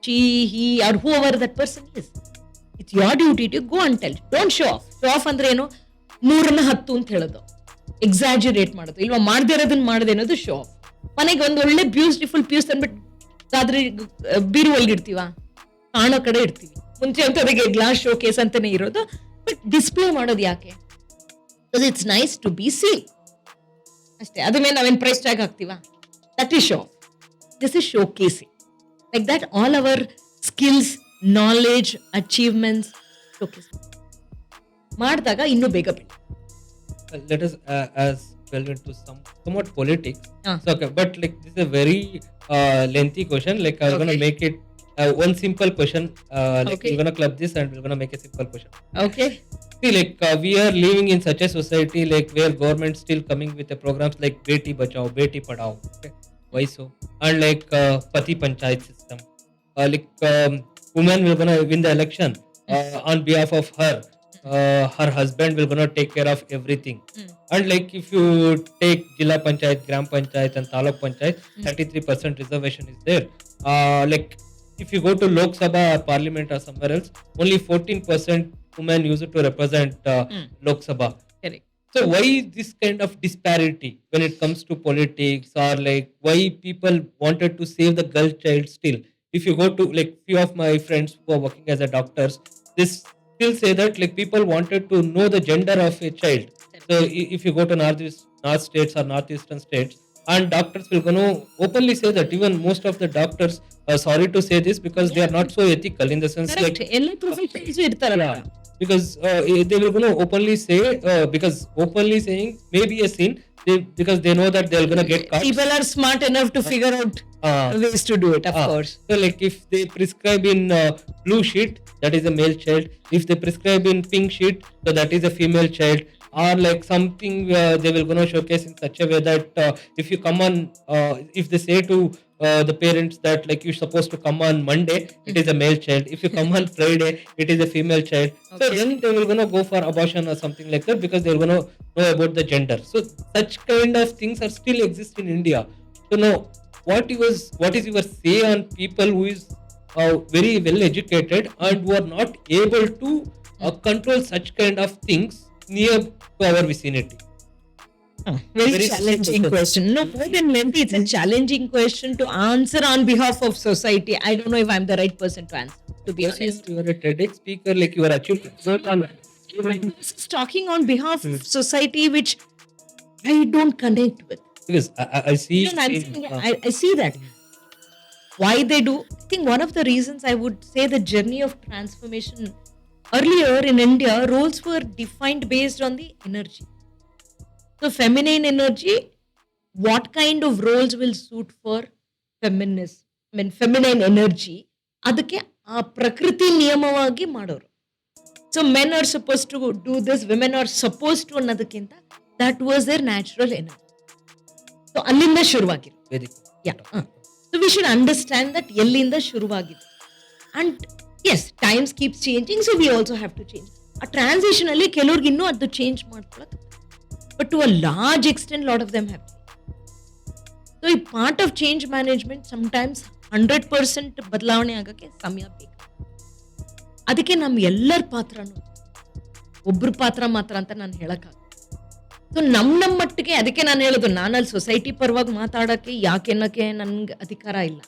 Speaker 2: She, he, or whoever that person is. It's your duty to go and tell. Don't show off. Show off ಅಂದ್ರೆ ಏನು, 110 ಅಂತ ಹೇಳೋದು, exaggerate ಮಾಡೋದು, ಇಲ್ವಾ ಮಾಡದೇ ಇರೋದನ್ನ ಮಾಡದೆ ಅನ್ನೋದು ಶೋ ಆಫ್. ಮನೆಗೆ ಒಂದು ಒಳ್ಳೆ ಬ್ಯೂಟಿಫುಲ್ ಪೀಸ್ ತಂದ್ಬಿಟ್ಟು ಆದ್ರೆ ಬೀರು ಒಳಗಿಡ್ತೀವ, ಕಾಣೋ ಕಡೆ ಇಡ್ತೀವಿ. ಮುಂಚೆ ಅಂತ ಅದಕ್ಕೆ ಗ್ಲಾಸ್ ಶೋ ಕೇಸ್ ಅಂತಾನೆ ಇರೋದು, ಬಟ್ ಡಿಸ್ಪ್ಲೇ ಮಾಡೋದು ಯಾಕೆ? It's nice to be seen ಅಷ್ಟೇ. ಅದ್ರ ಮೇಲೆ ನಾವೇನು ಪ್ರೈಸ್ ಟ್ಯಾಗ್ ಹಾಕ್ತೀವ? That is show off. This is showcasing. Like that, all our skills, knowledge, achievements showcase. ಮಾಡಿದಾಗ ಇನ್ನೂ ಬೇಗ ಬೆಳಿ.
Speaker 1: Let us as delve into somewhat politics. So, okay, but like this is a very lengthy question. Like I'm gonna make it one simple question. Like we're gonna club this and we're gonna make a simple question.
Speaker 2: Okay.
Speaker 1: See, like we are living in such a society like where government still coming with the programs like Beti Bachao, Beti Padhao. Okay. Why so? And like Pati Panchayat system, like woman will gonna win the election on behalf of her. Her husband will gonna take care of everything. And like if you take Jilla Panchayat, Gram Panchayat and Taluk Panchayat, 33% reservation is there. Like if you go to Lok Sabha or Parliament or somewhere else, only 14% women use it to represent Lok Sabha.
Speaker 2: Correct.
Speaker 1: So why this kind of disparity when it comes to politics, or like why people wanted to save the girl child still? If you go to like few of my friends who are working as a doctors, they still say that like people wanted to know the gender of a child. So if you go to north states or northeastern states, and doctors will gonna openly say that. Even most of the doctors are sorry to say this because they are not so ethical in the sense. Correct.
Speaker 2: Like ಎಲ್ಲ professionals ಇರ್ತಾರಲ್ಲ.
Speaker 1: Because they will gonna openly say because openly saying may be a sin, because they know that they're gonna get caught.
Speaker 2: People are smart enough to figure out ways to do it, of course.
Speaker 1: So like if they prescribe in blue sheet, that is a male child. If they prescribe in pink sheet, so that is a female child. Or like something they will gonna showcase in such a way that if you come on, if they say to the parents that like you're supposed to come on Monday, it is a male child. If you come on Friday, it is a female child. Okay. So then they will gonna go for abortion or something like that because they're gonna know about the gender. So such kind of things are still exist in India. So now what is your say on people who is very well educated and who are not able to control such kind of things near to our vicinity?
Speaker 2: Very
Speaker 1: Very
Speaker 2: challenging
Speaker 1: simple.
Speaker 2: question. No, more than lengthy, it's a challenging question to answer on behalf of society. I don't know if I'm the right person to answer, to be
Speaker 1: Because
Speaker 2: honest.
Speaker 1: you are a TEDx speaker, like you are achieving work on
Speaker 2: This is talking on behalf of society, which I don't connect with.
Speaker 1: because I see
Speaker 2: You know, I'm saying, I see that. Why they do? I think one of the reasons I would say the journey of transformation earlier in India, roles were defined based on the energy. So, feminine energy, what kind of roles will suit for feminism? I mean, feminine energy, ಅದಕ್ಕೆ ಆ ಪ್ರಕೃತಿ ನಿಯಮವಾಗಿ ಮಾಡೋರು. So men are suppose to do this, women are suppose to ಅನ್ನೋದಕ್ಕಿಂತ that was their natural energy. So ಅಲ್ಲಿಂದ ಶುರುವಾಗಿರು.
Speaker 1: Vedic.
Speaker 2: So we should understand that ಎಲ್ಲಿಂದ ಶುರುವಾಗಿದೆ. And as times keeps changing, so we also have to change. ಆ transition ಅಲ್ಲಿ ಕೆಲವ್ರಿಗೆ ಇನ್ನೂ ಅದು ಚೇಂಜ್ ಮಾಡ್ಕೊಳಕ್, but to a large extent lot of them have. So ಈ part of change management sometimes 100% ಬದಲಾವಣೆ ಆಗಕ್ಕೆ ಸಮಯ ಬೇಕು. ಅದಕ್ಕೆ ನಮ್ಮ ಎಲ್ಲರ ಪಾತ್ರನೂ, ಒಬ್ರ ಪಾತ್ರ ಮಾತ್ರ ಅಂತ ನಾನು ಹೇಳಕ್ಕಾಗ. ಸೊ ನಮ್ಮ ಮಟ್ಟಿಗೆ, ಅದಕ್ಕೆ ನಾನು ಹೇಳೋದು, ನಾನಲ್ಲಿ ಸೊಸೈಟಿ ಪರವಾಗಿ ಮಾತಾಡಕ್ಕೆ ಯಾಕೆನ್ನಕ್ಕೆ ನನ್ಗೆ ಅಧಿಕಾರ ಇಲ್ಲ.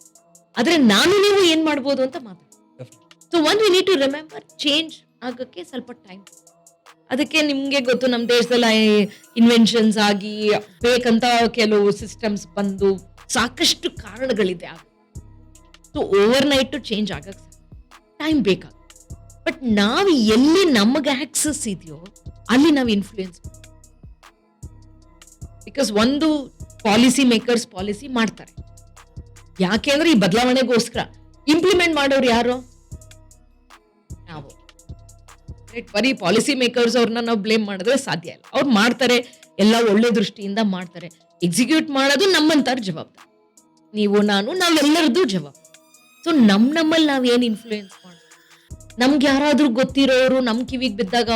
Speaker 2: ಆದ್ರೆ ನಾನು ನೀವು ಏನ್ ಮಾಡ್ಬೋದು ಅಂತ ಮಾತಾಡ. So one we need to remember, change ಆಗಕ್ಕೆ ಸ್ವಲ್ಪ ಟೈಮ್. ಅದಕ್ಕೆ ನಿಮ್ಗೆ ಗೊತ್ತು, ನಮ್ಮ ದೇಶದಲ್ಲಿ ಇನ್ವೆನ್ಷನ್ಸ್ ಆಗಿ ಬೇಕಂತ ಕೆಲವು ಸಿಸ್ಟಮ್ಸ್ ಬಂದು ಸಾಕಷ್ಟು ಕಾರಣಗಳಿದೆ. ಸೊ ಓವರ್ ನೈಟ್ ಚೇಂಜ್ ಆಗಕ್ಕೆ ಟೈಮ್ ಬೇಕಾಗುತ್ತೆ. ಬಟ್ ನಾವು ಎಲ್ಲಿ ನಮಗೆ ಆಕ್ಸಸ್ ಇದೆಯೋ ಅಲ್ಲಿ ನಾವು ಇನ್ಫ್ಲೂಯೆನ್ಸ್, ಬಿಕಾಸ್ ಒಂದು ಪಾಲಿಸಿ ಮೇಕರ್ಸ್ ಪಾಲಿಸಿ ಮಾಡ್ತಾರೆ, ಯಾಕೆಂದ್ರೆ ಈ ಬದಲಾವಣೆಗೋಸ್ಕರ. ಇಂಪ್ಲಿಮೆಂಟ್ ಮಾಡೋರು ಯಾರು? ನಾವು. ಬರೀ ಪಾಲಿಸಿ ಮೇಕರ್ಸ್ ಅವ್ರನ್ನ ನಾವು ಬ್ಲೇಮ್ ಮಾಡಿದ್ರೆ ಸಾಧ್ಯ ಇಲ್ಲ. ಅವ್ರು ಮಾಡ್ತಾರೆ, ಎಲ್ಲ ಒಳ್ಳೆ ದೃಷ್ಟಿಯಿಂದ ಮಾಡ್ತಾರೆ. ಎಕ್ಸಿಕ್ಯೂಟ್ ಮಾಡೋದು ನಮ್ಮಂತಾರ ಜವಾಬ್ದಾರಿ. ನೀವು, ನಾನು, ನಾವೆಲ್ಲರದ್ದು ಜವಾಬ್ದಾರಿ. ಸೊ ನಮ್ಮಲ್ಲಿ ನಾವ್ ಏನ್ ಇನ್ಫ್ಲೂಯೆನ್ಸ್ ಮಾಡೋದು? ನಮ್ಗೆ ಯಾರಾದ್ರೂ ಗೊತ್ತಿರೋರು ನಮ್ ಕಿವಿಗೆ ಬಿದ್ದಾಗ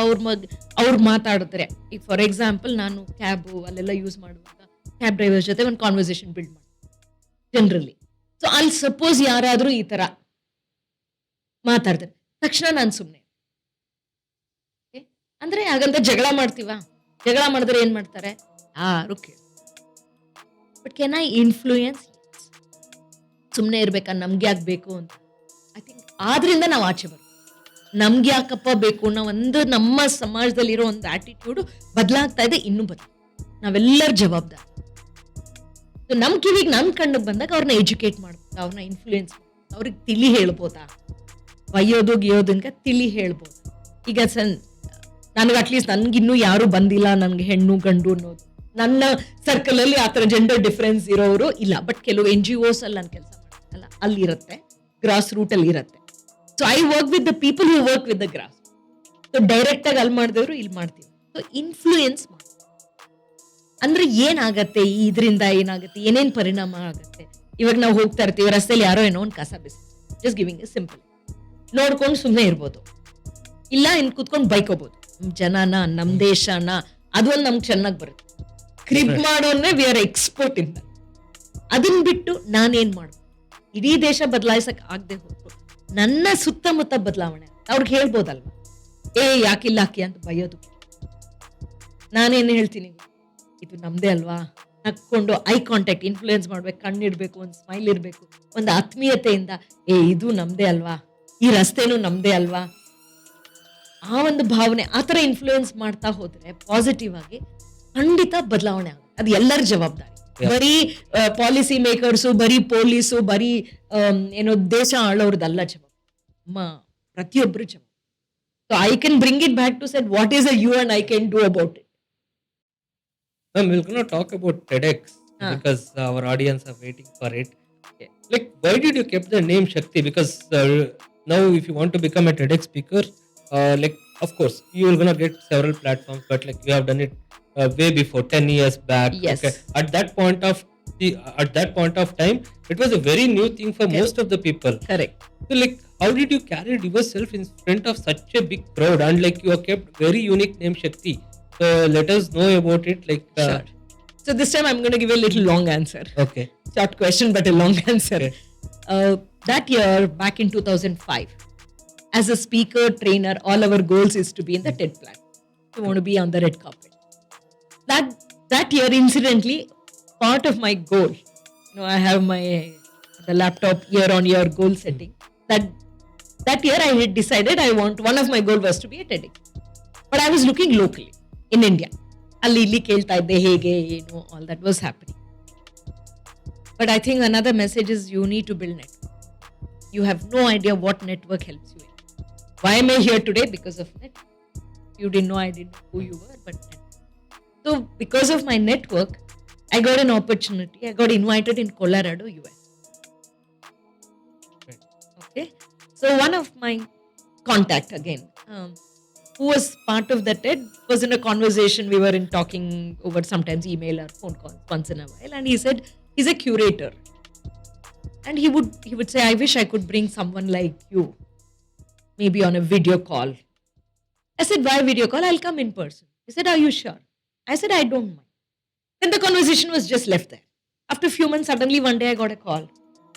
Speaker 2: ಅವ್ರು ಮಾತಾಡ್ತಾರೆ. ಈಗ ಫಾರ್ ಎಕ್ಸಾಂಪಲ್, ನಾನು ಕ್ಯಾಬ್ ಅಲ್ಲೆಲ್ಲ ಯೂಸ್ ಮಾಡುವಾಗ ಕ್ಯಾಬ್ ಡ್ರೈವರ್ಸ್ ಜೊತೆ ಒಂದು ಕಾನ್ವರ್ಸೇಷನ್ ಬಿಲ್ಡ್ ಮಾಡಿ ಜನರಲಿ. ಸೊ ಅಲ್ಲಿ ಸಪೋಸ್ ಯಾರಾದ್ರೂ ಈ ತರ ಮಾತಾಡ್ತಾರೆ, ತಕ್ಷಣ ನಾನು ಸುಮ್ಮನೆ ಅಂದ್ರೆ ಹಾಗಂತ ಜಗಳ ಮಾಡ್ತೀವ? ಜಗಳ ಮಾಡಿದ್ರೆ ಏನ್ ಮಾಡ್ತಾರೆ? ಯಾರು ಕೇಳ. But can I influence? ಸುಮ್ಮನೆ ಇರ್ಬೇಕಾ? ನಮ್ಗೆ ಯಾಕೆ ಬೇಕು ಅಂತ. ಐ ಥಿಂಕ್ ಆದ್ರಿಂದ ನಾವು ಆಚೆ ಬರೋದು. ನಮ್ಗೆ ಯಾಕಪ್ಪ ಬೇಕು ಅನ್ನೋ ಒಂದು ನಮ್ಮ ಸಮಾಜದಲ್ಲಿರೋ ಒಂದು ಆಟಿಟ್ಯೂಡ್ ಬದಲಾಗ್ತಾ ಇದೆ. ಇನ್ನೂ ನಾವೆಲ್ಲರ ಜವಾಬ್ದಾರಿ. ನಮ್ ಕಿವಿಗೆ ನಮ್ ಕಣ್ಣಿಗೆ ಬಂದಾಗ ಅವ್ರನ್ನ ಎಜುಕೇಟ್ ಮಾಡ್ಬೋದು, ಅವ್ರನ್ನ ಇನ್ಫ್ಲೂಯೆನ್ಸ್ ಮಾಡ್ಬೋದು, ಅವ್ರಿಗೆ ತಿಳಿ ಹೇಳ್ಬೋದಾ? ಬೈಯೋದು ಗಿಯೋದನ್ಕ ತಿಳಿ ಹೇಳ್ಬೋದು. ಈಗ ನನಗೆ ಅಟ್ಲೀಸ್ಟ್ ನನ್ಗಿನ್ನೂ ಯಾರು ಬಂದಿಲ್ಲ, ನನ್ಗೆ ಹೆಣ್ಣು ಗಂಡು ಅನ್ನೋದು. ನನ್ನ ಸರ್ಕಲ್ ಅಲ್ಲಿ ಆತರ ಜೆಂಡರ್ ಡಿಫರೆನ್ಸ್ ಇರೋರು ಇಲ್ಲ. ಬಟ್ ಕೆಲವು NGOs ಅಲ್ಲಿ ನಾನು ಕೆಲಸ ಮಾಡ್ತೀನಲ್ಲ, ಅಲ್ಲಿ ಇರುತ್ತೆ, ಗ್ರಾಸ್ ರೂಟ್ ಅಲ್ಲಿ ಇರುತ್ತೆ. So I work with the people who work with the grass. So direct ಆಗಿ ಅಲ್ಲಿ ಮಾಡಿದವರು ಇಲ್ಲಿ ಮಾಡ್ತೀವಿ. ಸೊ ಇನ್ಫ್ಲೂಯೆನ್ಸ್ ಮಾಡಿ ಅಂದ್ರೆ ಏನಾಗತ್ತೆ, ಇದರಿಂದ ಏನಾಗುತ್ತೆ, ಏನೇನ್ ಪರಿಣಾಮ ಆಗತ್ತೆ. ಇವಾಗ ನಾವು ಹೋಗ್ತಾ ಇರ್ತೀವಿ, ರಸ್ತೆಯಲ್ಲಿ ಯಾರೋ ಏನೋ ಒಂದು ಕಸ ಬಿಸಿ, ಜಸ್ಟ್ ಗಿವಿಂಗ್ ಎ ಸಿಂಪಲ್, ನೋಡ್ಕೊಂಡು ಸುಮ್ಮನೆ ಇರ್ಬೋದು, ಇಲ್ಲ ಇನ್ ಕುತ್ಕೊಂಡು ಬೈಕೋಬಹುದು. ನಮ್ ಜನನ, ನಮ್ ದೇಶನ, ಅದೊಂದು ನಮ್ಗೆ ಚೆನ್ನಾಗಿ ಬರುತ್ತೆ. ಕ್ರಿಬ್ ಮಾಡೋನ್ನೇ ವಿ ಆರ್ ಎಕ್ಸ್ಪರ್ಟ್ ಇಂದ. ಅದನ್ನ ಬಿಟ್ಟು ನಾನೇನ್ ಮಾಡ್ಬೋದು? ಇಡೀ ದೇಶ ಬದಲಾಯಿಸಕ್ ಆಗದೆ ಹೋದ್ರು ನನ್ನ ಸುತ್ತಮುತ್ತ ಬದಲಾವಣೆ ಅವ್ರಿಗೆ ಹೇಳ್ಬೋದಲ್ವಾ? ಯಾಕಿಲ್ಲ ಹಾಕಿ ಅಂತ ಬೈಯೋದು. ನಾನೇನು ಹೇಳ್ತೀನಿ, ಇದು ನಮ್ದೇ ಅಲ್ವಾ, ನಕ್ಕೊಂಡು ಐ ಕಾಂಟ್ಯಾಕ್ಟ್, ಇನ್ಫ್ಲೂಯೆನ್ಸ್ ಮಾಡ್ಬೇಕು, ಕಣ್ಣಿಡ್ಬೇಕು, ಒಂದು ಸ್ಮೈಲ್ ಇರ್ಬೇಕು, ಒಂದು ಆತ್ಮೀಯತೆಯಿಂದ ಇದು ನಮ್ದೇ ಅಲ್ವಾ, ಈ ರಸ್ತೆನೂ ನಮ್ದೇ ಅಲ್ವಾ, ಆ ಒಂದು ಭಾವನೆ, ಆತರ ಇನ್ಫ್ಲೂಯೆನ್ಸ್ ಮಾಡ್ತಾ ಹೋದ್ರೆ ಪಾಸಿಟಿವ್ ಆಗಿ ಖಂಡಿತ ಬದಲಾವಣೆ ಆಗುತ್ತೆ. ಅದು ಎಲ್ಲರ ಜವಾಬ್ದಾರಿ. ಬರೀ ಪಾಲಿಸಿ ಮೇಕರ್ಸು, ಬರೀ ಪೊಲೀಸು, ಬರೀ ಏನೋ ದೇಶ ಆಳೋರ್ದಲ್ಲ ಜವಾಬ್ದಾರಿ, ನಮ್ಮ ಪ್ರತಿಯೊಬ್ಬರು ಜವಾಬ್ದಾರಿ. So I can bring it back to set what is you and I can do about it.
Speaker 1: Ma'am, we're going to talk about TEDx because our audience are waiting for it. Like, why did you keep the name Shakti? Because now if you want to become a TEDx speaker, like, of course, you're going to get several platforms, but like you have done it way before, 10 years back.
Speaker 2: Yes.
Speaker 1: Okay. At that point of time, it was a very new thing for most of the people.
Speaker 2: Correct.
Speaker 1: So like, how did you carry yourself in front of such a big crowd? And like, you have kept very unique name Shakti. So let us know about it. Like,
Speaker 2: Sure. So this time I'm going to give a little long answer.
Speaker 1: Okay.
Speaker 2: Short question, but a long answer.
Speaker 1: Okay.
Speaker 2: That year, back in 2005, as a speaker, trainer, all our goals is to be in the TED platform. We want to be on the red carpet. That year, incidentally, part of my goal, I have the laptop year-on-year goal setting. That year, I had decided one of my goal was to be a TEDx. But I was looking locally in India. ಅಲ್ಲಿ ಇಲ್ಲಿ ಕೇಳ್ತಾ ಇದ್ದೆ ಹೇಗೆ ಏನು all that was happening. But I think another message is you need to build network. You have no idea what network helps you in. Why am I here today? Because of network. You didn't know I didn't know who you were, but network. So because of my network, I got an opportunity. I got invited in Colorado, US. Okay. So one of my contact again, who was part of the TED, was in a conversation. We were in talking over sometimes email or phone calls once in a while, and he said he's a curator, and he would say, I wish I could bring someone like you, maybe on a video call. I said, why video call? I'll come in person. He said, are you sure? I said, I don't mind. Then the conversation was just left there. After a few months, suddenly one day I got a call,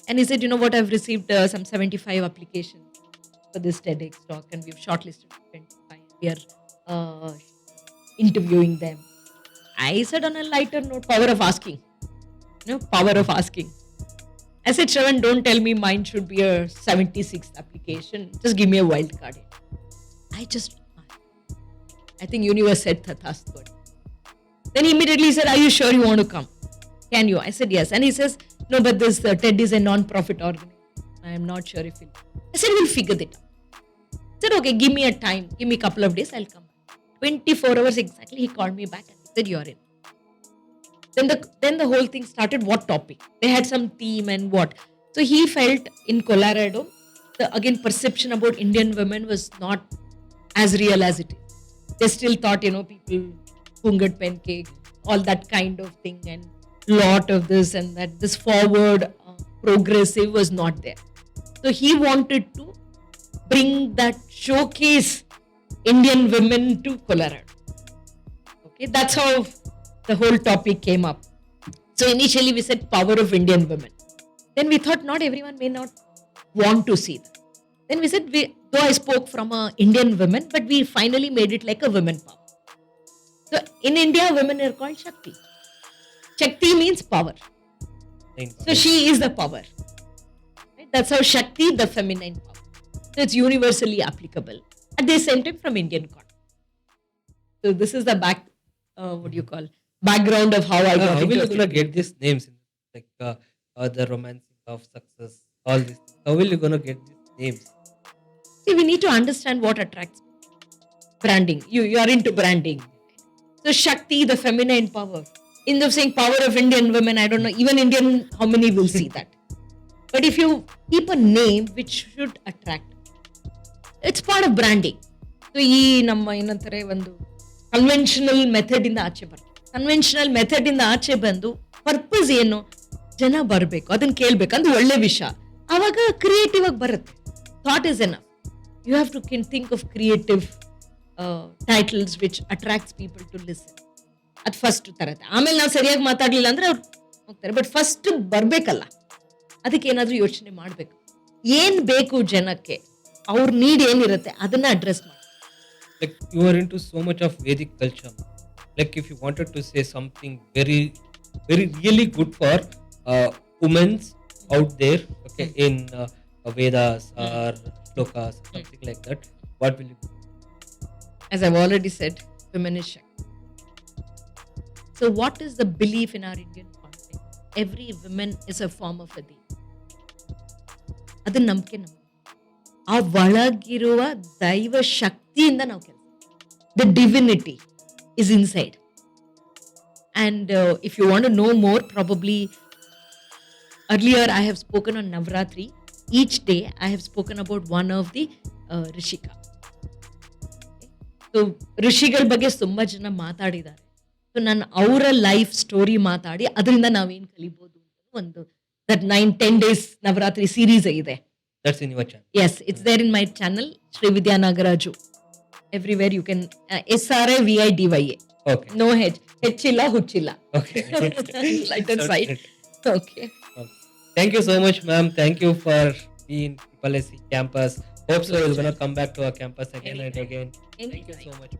Speaker 2: and he said, you know what, I've received some 75 applications for this TEDx talk, and we've shortlisted 25. We are interviewing them. I said, on a lighter note, power of asking. Power of asking. I said, Shravan, don't tell me mine should be a 76th application. Just give me a wild card. I think universe said Tathastu. Then he immediately said, are you sure you want to come? Can you? I said, yes. And he says, no, but this TED is a non-profit organization. I am not sure if he'll. I said, we'll figure it out. I said, okay, give me a time. Give me a couple of days. I'll come back. 24 hours exactly. He called me back and he said, you're in. Then the whole thing started. What topic? They had some theme and what. So he felt in Colorado, again, perception about Indian women was not as real as it is. They still thought, people pungat pancake, all that kind of thing, and lot of this and that. This forward, progressive was not there. So he wanted to bring that showcase Indian women to Colorado. Okay, that's how the whole topic came up. So initially we said power of Indian women. Then we thought not everyone may not want to see that. Then we said, though I spoke from a Indian women, but we finally made it like a women power. So in India, women are called Shakti. Shakti means power. So she is the power. Right? That's how Shakti, the feminine power. So it's universally applicable. At the same time, from Indian context. So this is the background of how I got
Speaker 1: How will
Speaker 2: into
Speaker 1: you gonna get these names? Like the romancing of success, all these things. How will you gonna get these names?
Speaker 2: See, we need to understand what attracts branding. You are into branding. So Shakti, the feminine power. In the saying power of Indian women, I don't know, even Indian, how many will see that? But if you keep a name which should attract, it's part of branding. So ಈ ನಮ್ಮ ಏನಂತಾರೆ ಒಂದು conventional method ಇಂದ ಆಚೆ ಬರ್ತದೆ. Conventional method ಇಂದ ಆಚೆ ಬಂದು ಪರ್ಪಸ್ ಏನು, ಜನ ಬರಬೇಕು, ಅದನ್ನ ಕೇಳ್ಬೇಕು, ಅದು ಒಳ್ಳೆ ವಿಷಯ. ಆವಾಗ ಕ್ರಿಯೇಟಿವ್ ಆಗಿ ಬರುತ್ತೆ. Thought is enough. You have to think of creative titles which attracts people to listen. ಅದು ಫಸ್ಟ್ ತರತ್ತೆ. ಆಮೇಲೆ ನಾವು ಸರಿಯಾಗಿ ಮಾತಾಡ್ಲಿಲ್ಲ ಅಂದ್ರೆ ಅವ್ರು ಹೋಗ್ತಾರೆ. ಬಟ್ ಫಸ್ಟ್ ಬರ್ಬೇಕಲ್ಲ, ಅದಕ್ಕೆ ಏನಾದ್ರೂ ಯೋಚನೆ ಮಾಡ್ಬೇಕು. ಏನ್ ಬೇಕು ಜನಕ್ಕೆ, ಅವ್ರ ನೀಡ್ ಏನಿರುತ್ತೆ ಅದನ್ನ ಅಡ್ರೆಸ್ ಮಾಡಿ.
Speaker 1: Like you are into so much of Vedic culture. Like if you wanted to say something very, very really good for women out there, okay, in Vedas or shlokas, something like that, what will you do?
Speaker 2: As I've already said, women is Shakti. So what is the belief in our Indian context? Every woman is a form of a deity. ಅದು ನಂಬಿಕೆ. ಆ ಒಳಗಿರುವ ದೈವ ಶಕ್ತಿಯಿಂದ ನಾವು ಕೆಲಸ. The divinity is inside. And if you want to know more, probably earlier I have spoken on Navratri. Each day I have spoken about one of the Rishika. So ಋಷಿಗಳ ಬಗ್ಗೆ ತುಂಬಾ ಜನ ಮಾತಾಡಿದ್ದಾರೆ. ಸೊ ನಾನು ಅವರ ಲೈಫ್ ಸ್ಟೋರಿ ಮಾತಾಡಿ ಅದರಿಂದ ನಾವೇನ್ ಕಲಿಬಹುದು ಒಂದು that 9-10 days ನವರಾತ್ರಿ ಸೀರೀಸ್ ಇದೆ.
Speaker 1: That's in your channel.
Speaker 2: Yes, it's there in my channel, Sri Vidya Nagaraju. Everywhere you can SRAVIDYA.
Speaker 1: Okay.
Speaker 2: No H. Hilla, Huchilla.
Speaker 1: Okay.
Speaker 2: Lighter side. Okay.
Speaker 1: Thank you so much, ma'am. Thank you for being in SC campus Hope so you're gonna come back to our campus again and again.
Speaker 2: Thank
Speaker 1: Thank you
Speaker 2: you.
Speaker 1: so much.